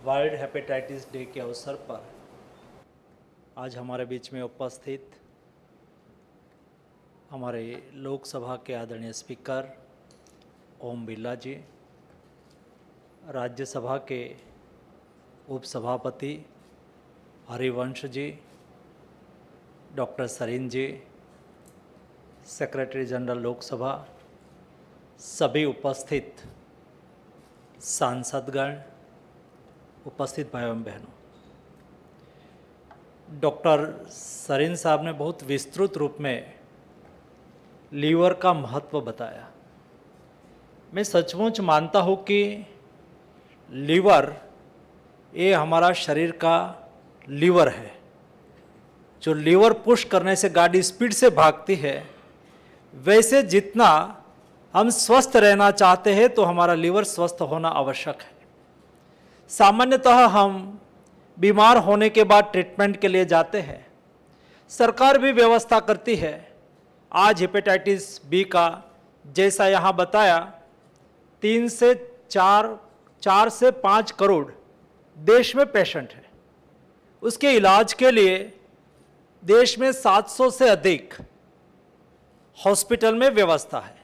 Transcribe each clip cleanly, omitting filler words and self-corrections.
World hepatitis day के अवसर पर आज हमारे बीच में उपस्थित हमारे लोकसभा के आदरणीय स्पीकर ओम बिरला जी, राज्यसभा के उपसभापति हरिवंश जी, डॉक्टर सरीन जी, सेक्रेटरी जनरल लोकसभा, सभी उपस्थित सांसदगण, उपस्थित भाइयों एवं बहनों, डॉक्टर सरीन साहब ने बहुत विस्तृत रूप में लीवर का महत्व बताया। मैं सचमुच मानता हूँ कि लीवर ये हमारा शरीर का लीवर है। जो लीवर पुश करने से गाड़ी स्पीड से भागती है, वैसे जितना हम स्वस्थ रहना चाहते हैं तो हमारा लीवर स्वस्थ होना आवश्यक है। सामान्यतः हम बीमार होने के बाद ट्रीटमेंट के लिए जाते हैं, सरकार भी व्यवस्था करती है। आज हेपेटाइटिस बी का जैसा यहाँ बताया 3 से 4 से 5 करोड़ देश में पेशेंट है। उसके इलाज के लिए देश में 700 से अधिक हॉस्पिटल में व्यवस्था है।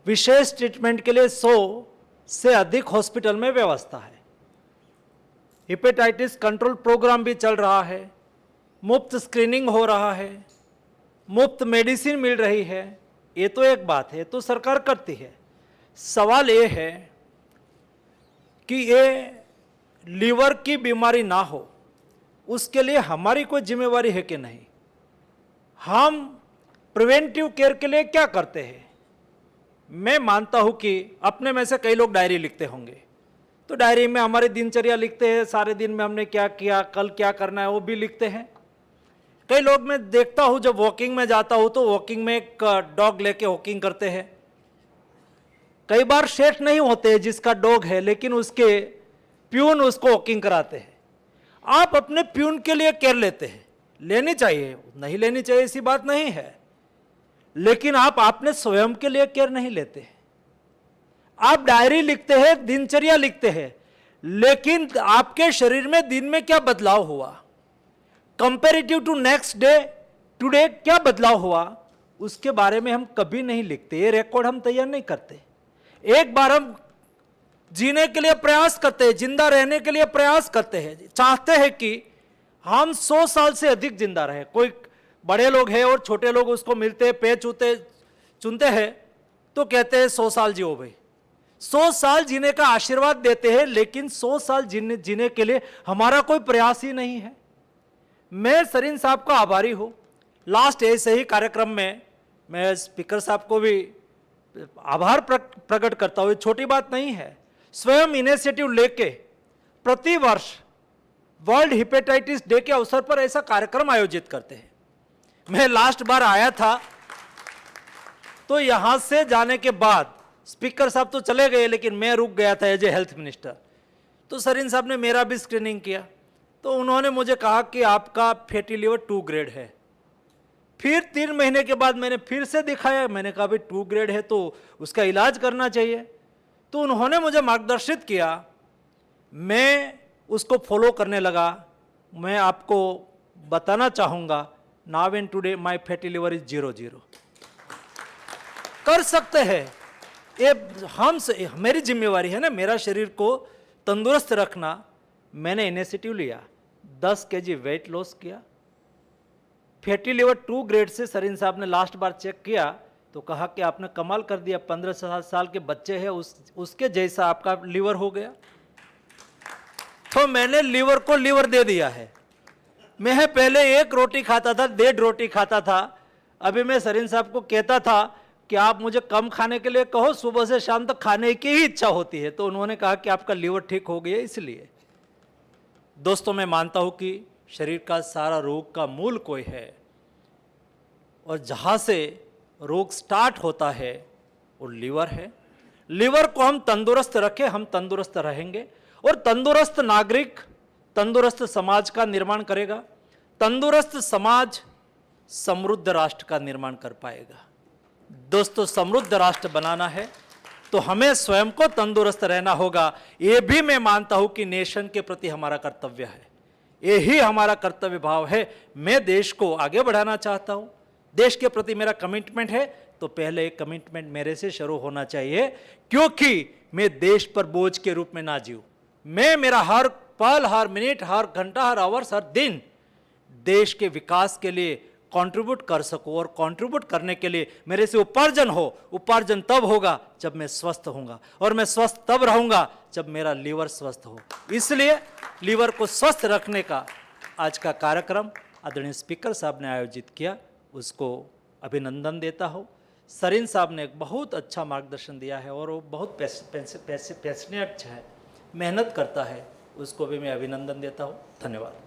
विशेष ट्रीटमेंट के लिए 100 से अधिक हॉस्पिटल में व्यवस्था है। हेपेटाइटिस कंट्रोल प्रोग्राम भी चल रहा है, मुफ्त स्क्रीनिंग हो रहा है, मुफ्त मेडिसिन मिल रही है। ये तो एक बात है, तो सरकार करती है। सवाल ये है कि ये लीवर की बीमारी ना हो, उसके लिए हमारी कोई जिम्मेवारी है कि नहीं। हम प्रिवेंटिव केयर के लिए क्या करते हैं? मैं मानता हूं कि अपने में से कई लोग डायरी लिखते होंगे, तो डायरी में हमारी दिनचर्या लिखते हैं, सारे दिन में हमने क्या किया, कल क्या करना है वो भी लिखते हैं। कई लोग मैं देखता हूं, जब वॉकिंग में जाता हूं तो वॉकिंग में एक डॉग लेके वॉकिंग करते हैं। कई बार सेठ नहीं होते जिसका डॉग है, लेकिन उसके प्यून उसको वॉकिंग कराते हैं। आप अपने प्यून के लिए केयर लेते हैं, लेनी चाहिए, नहीं लेनी चाहिए ऐसी बात नहीं है, लेकिन आप अपने स्वयं के लिए केयर नहीं लेते। आप डायरी लिखते हैं, दिनचर्या लिखते हैं, लेकिन आपके शरीर में दिन में क्या बदलाव हुआ, comparative to next day today क्या बदलाव हुआ, उसके बारे में हम कभी नहीं लिखते। ये रिकॉर्ड हम तैयार नहीं करते। एक बार हम जीने के लिए प्रयास करते हैं, जिंदा रहने के लिए प्रयास करते हैं, चाहते हैं कि हम 100 साल से अधिक जिंदा रहे। कोई बड़े लोग हैं और छोटे लोग उसको मिलते हैं, पैर चुनते हैं तो कहते हैं 100 साल जियो भाई। 100 साल जीने का आशीर्वाद देते हैं, लेकिन 100 साल जीने के लिए हमारा कोई प्रयास ही नहीं है। मैं सरीन साहब का आभारी हूं। लास्ट ऐसे ही कार्यक्रम में मैं स्पीकर साहब को भी आभार प्रकट करता हूं। छोटी बात नहीं है। स्वयं इनिशिएटिव लेके प्रति वर्ष वर्ल्ड हेपेटाइटिस डे के अवसर पर ऐसा कार्यक्रम आयोजित करते हैं। मैं लास्ट बार आया था तो यहां से जाने के बाद स्पीकर साहब तो चले गए, लेकिन मैं रुक गया था एज ए हेल्थ मिनिस्टर। तो सरीन साहब ने मेरा भी स्क्रीनिंग किया, तो उन्होंने मुझे कहा कि आपका फैटी लीवर 2 ग्रेड है। फिर 3 महीने के बाद मैंने फिर से दिखाया, मैंने कहा भाई 2 ग्रेड है तो उसका इलाज करना चाहिए। तो उन्होंने मुझे मार्गदर्शित किया, मैं उसको फॉलो करने लगा। मैं आपको बताना चाहूँगा, now and today my fatty liver is 0 कर सकते हैं। ये मेरी जिम्मेवारी है ना, मेरा शरीर को तंदुरुस्त रखना। मैंने इनिशिएटिव लिया, 10 kg वेट लॉस किया। फैटी लिवर 2 ग्रेड से सरीन साहब ने लास्ट बार चेक किया तो कहा कि आपने कमाल कर दिया, 15 साल के बच्चे हैं उसके जैसा आपका लीवर हो गया। तो मैंने लीवर को लीवर दे दिया है। मैं पहले 1 रोटी खाता था, 1.5 रोटी खाता था। अभी मैं सरीन साहब को कहता था कि आप मुझे कम खाने के लिए कहो, सुबह से शाम तक खाने की ही इच्छा होती है। तो उन्होंने कहा कि आपका लीवर ठीक हो गया। इसलिए दोस्तों, मैं मानता हूं कि शरीर का सारा रोग का मूल कोई है, और जहां से रोग स्टार्ट होता है वो लीवर है। लीवर को हम तंदुरुस्त रखें, हम तंदुरुस्त रहेंगे, और तंदुरुस्त नागरिक तंदुरुस्त समाज का निर्माण करेगा। तंदुरुस्त समाज समृद्ध राष्ट्र का निर्माण कर पाएगा। दोस्तों, समृद्ध राष्ट्र बनाना है तो हमें स्वयं को तंदुरुस्त रहना होगा। ये भी मैं मानता हूं कि नेशन के प्रति हमारा कर्तव्य है, यही हमारा कर्तव्य भाव है। मैं देश को आगे बढ़ाना चाहता हूं, देश के प्रति मेरा कमिटमेंट है, तो पहले एक कमिटमेंट मेरे से शुरू होना चाहिए, क्योंकि मैं देश पर बोझ के रूप में ना जीऊं। मैं मेरा हर पल, हर मिनट, हर घंटा, हर आवर्स, हर दिन देश के विकास के लिए कंट्रीब्यूट कर सकूं, और कंट्रीब्यूट करने के लिए मेरे से उपार्जन हो। उपार्जन तब होगा जब मैं स्वस्थ होऊंगा, और मैं स्वस्थ तब रहूंगा जब मेरा लीवर स्वस्थ हो। इसलिए लीवर को स्वस्थ रखने का आज का कार्यक्रम आदरणीय स्पीकर साहब ने आयोजित किया, उसको अभिनंदन देता हूँ। सरीन साहब ने एक बहुत अच्छा मार्गदर्शन दिया है, और वो बहुत पैशनेट है, मेहनत करता है, उसको भी मैं अभिनंदन देता हूँ। धन्यवाद।